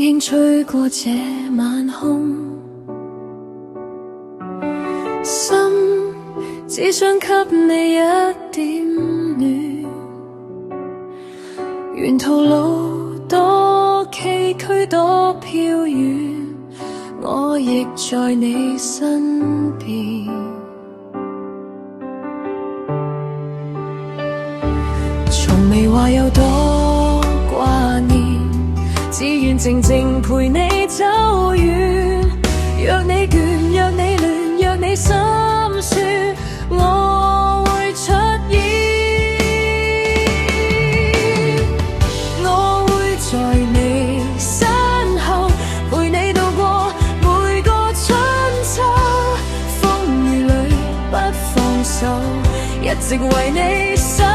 輕吹過這晚空，心只想給你一點暖。沿途路多崎嶇多飄遠，我亦在你身邊。從未話有多掛念，只願靜靜陪你走遠。若你倦，若你亂，若你心酸，我會出現。我會在你身後，陪你度過每個春秋。風雨裏不放手，一直為你守候。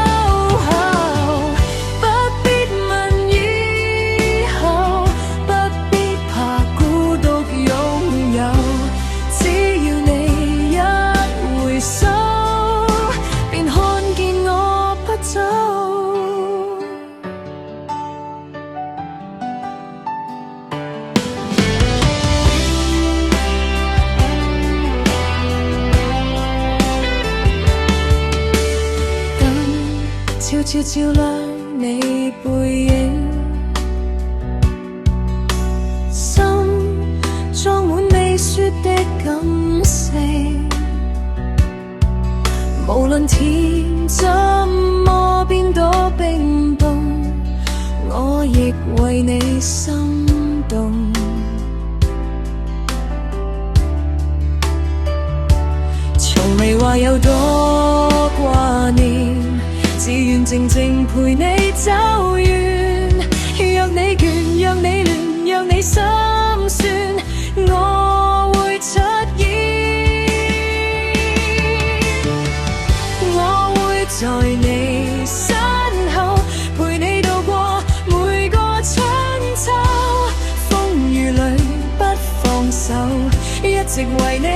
悄悄照亮你背影，心裝滿未說的感性。無論天怎麼變多冰凍，我亦為你心動。從未話有多掛念，只願靜靜陪你走遠。若你倦，若你亂，若你心酸，我會出現。我會在你身後，陪你度過每個春秋。風雨裏不放手，一直為你